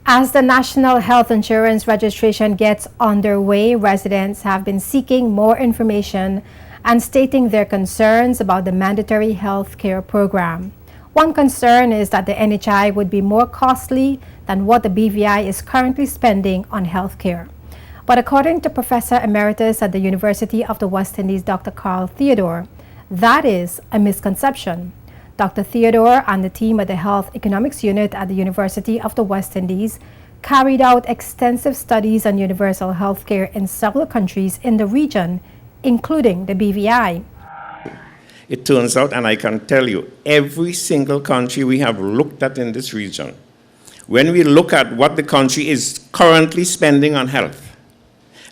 As the National Health Insurance registration gets underway, residents have been seeking more information and stating their concerns about the mandatory health care program. One concern is that the NHI would be more costly than what the BVI is currently spending on health care. But according to Professor Emeritus at the University of the West Indies, Dr. Carl Theodore, that is a misconception. Dr. Theodore and the team at the Health Economics Unit at the University of the West Indies carried out extensive studies on universal health care in several countries in the region, including the BVI. It turns out, and I can tell you, every single country we have looked at in this region, when we look at what the country is currently spending on health,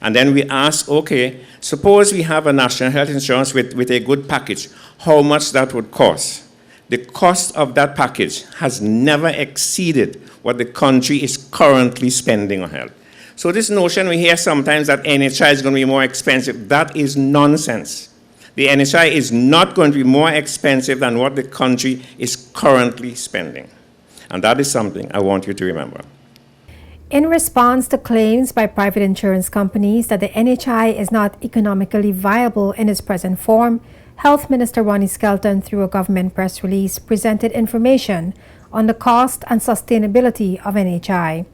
and then we ask, okay, suppose we have a national health insurance with a good package, how much that would cost? The cost of that package has never exceeded what the country is currently spending on health. So this notion we hear sometimes that NHI is going to be more expensive, that is nonsense. The NHI is not going to be more expensive than what the country is currently spending. And that is something I want you to remember. In response to claims by private insurance companies that the NHI is not economically viable in its present form, Health Minister Ronnie Skelton, through a government press release, presented information on the cost and sustainability of NHI.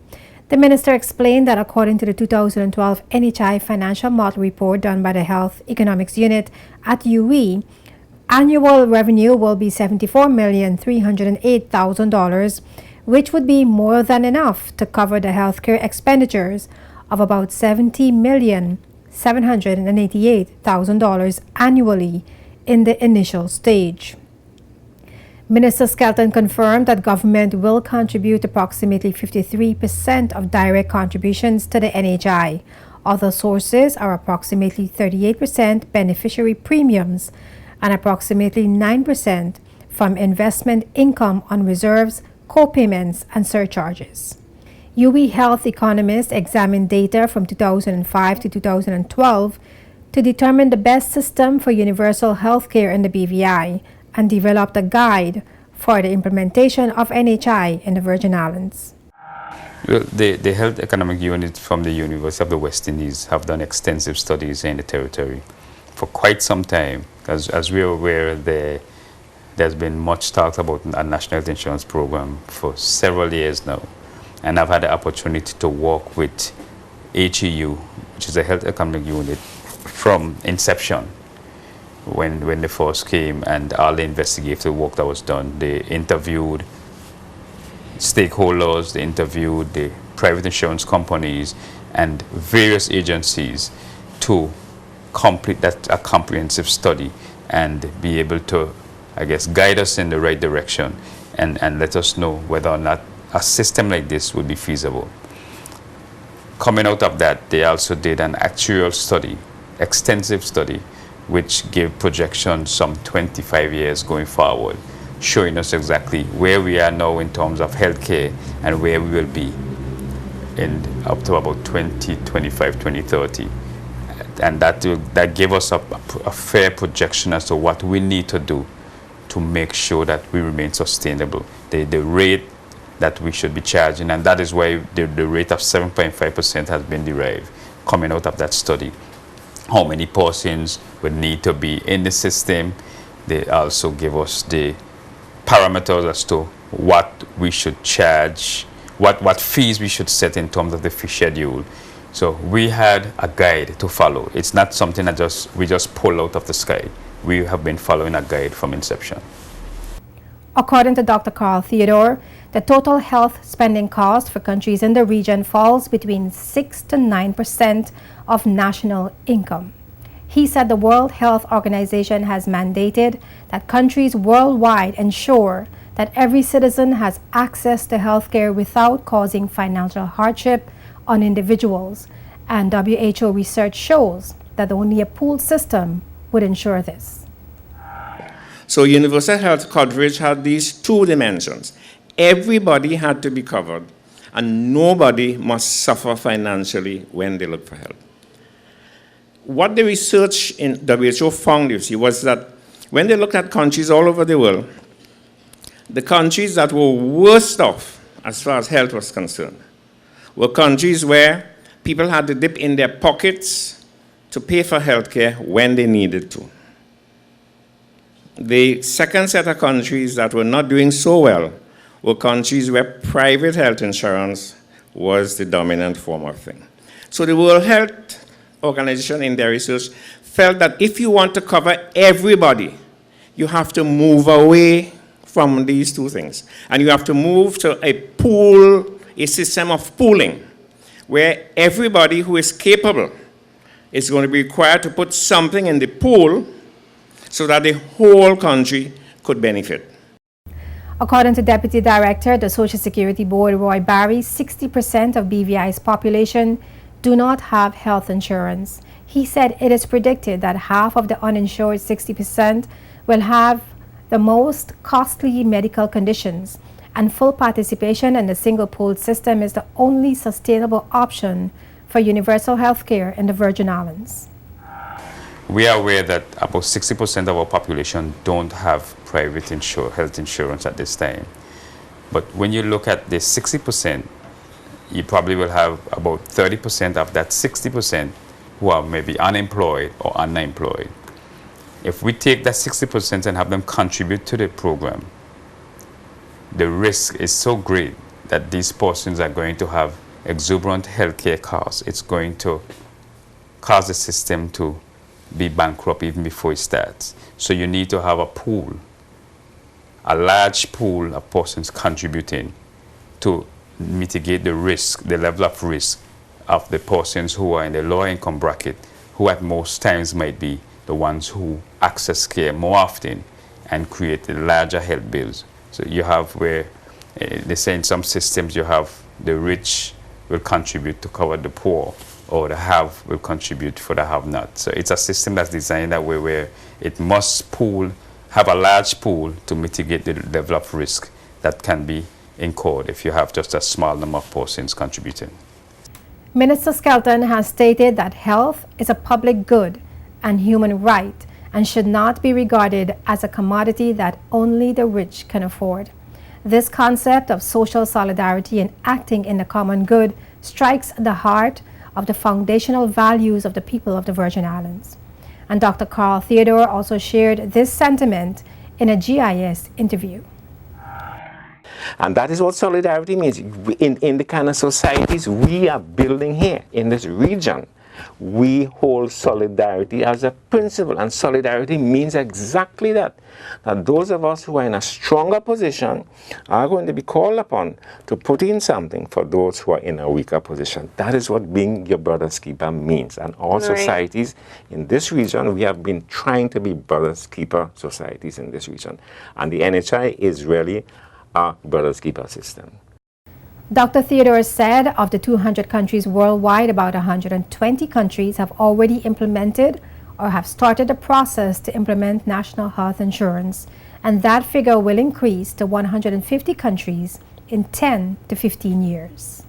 The minister explained that according to the 2012 NHI Financial Model Report done by the Health Economics Unit at UE, annual revenue will be $74,308,000, which would be more than enough to cover the healthcare expenditures of about $70,788,000 annually in the initial stage. Minister Skelton confirmed that government will contribute approximately 53% of direct contributions to the NHI. Other sources are approximately 38% beneficiary premiums and approximately 9% from investment income on reserves, co-payments, and surcharges. UE health economists examined data from 2005 to 2012 to determine the best system for universal health care in the BVI and developed a guide for the implementation of NHI in the Virgin Islands. Well, the Health Economic Unit from the University of the West Indies have done extensive studies in the territory for quite some time. As we are aware, there's been much talk about a national health insurance program for several years now. And I've had the opportunity to work with HEU, which is a Health Economic Unit, from inception. When they first came and all the investigative work that was done, they interviewed stakeholders, they interviewed the private insurance companies and various agencies to complete a comprehensive study and be able to, I guess, guide us in the right direction and let us know whether or not a system like this would be feasible. Coming out of that, they also did an actuarial study, extensive study, which gave projections some 25 years going forward, showing us exactly where we are now in terms of healthcare and where we will be in up to about 2025, 2030. And that gave us a fair projection as to what we need to do to make sure that we remain sustainable. The rate that we should be charging, and that is why the rate of 7.5% has been derived coming out of that study. How many persons would need to be in the system. They also give us the parameters as to what we should charge, what fees we should set in terms of the fee schedule. So we had a guide to follow. It's not something that we just pull out of the sky. We have been following a guide from inception. According to Dr. Carl Theodore, the total health spending cost for countries in the region falls between 6 to 9% of national income. He said the World Health Organization has mandated that countries worldwide ensure that every citizen has access to health care without causing financial hardship on individuals, and WHO research shows that only a pooled system would ensure this. So universal health coverage had these two dimensions. Everybody had to be covered, and nobody must suffer financially when they look for help. What the research in WHO found, you see, was that when they looked at countries all over the world, the countries that were worst off as far as health was concerned were countries where people had to dip in their pockets to pay for healthcare when they needed to. The second set of countries that were not doing so well were countries where private health insurance was the dominant form of thing. So the World Health Organization in their research felt that if you want to cover everybody, you have to move away from these two things. And you have to move to a system of pooling, where everybody who is capable is going to be required to put something in the pool so that the whole country could benefit. According to Deputy Director of the Social Security Board, Roy Barry, 60% of BVI's population do not have health insurance. He said it is predicted that half of the uninsured 60% will have the most costly medical conditions, and full participation in the single pool system is the only sustainable option for universal health care in the Virgin Islands. We are aware that about 60% of our population don't have private health insurance at this time. But when you look at the 60%, you probably will have about 30% of that 60% who are maybe unemployed or unemployed. If we take that 60% and have them contribute to the program, the risk is so great that these persons are going to have exuberant healthcare costs. It's going to cause the system to be bankrupt even before it starts. So you need to have a pool, a large pool of persons contributing to mitigate the risk, the level of risk of the persons who are in the lower income bracket, who at most times might be the ones who access care more often and create the larger health bills. So you have where they say in some systems you have the rich will contribute to cover the poor, or the have will contribute for the have not. So it's a system that's designed that way where it must have a large pool to mitigate the level of risk that can be incurred if you have just a small number of persons contributing. Minister Skelton has stated that health is a public good and human right and should not be regarded as a commodity that only the rich can afford. This concept of social solidarity and acting in the common good strikes the heart of the foundational values of the people of the Virgin Islands. And Dr. Carl Theodore also shared this sentiment in a GIS interview. And that is what solidarity means. In the kind of societies we are building here in this region, we hold solidarity as a principle. And solidarity means exactly that. That those of us who are in a stronger position are going to be called upon to put in something for those who are in a weaker position. That is what being your brother's keeper means. And all societies in this region, we have been trying to be brother's keeper societies in this region. And the NHI is really a brother's keeper system. Dr. Theodore said of the 200 countries worldwide, about 120 countries have already implemented or have started the process to implement national health insurance, and that figure will increase to 150 countries in 10 to 15 years.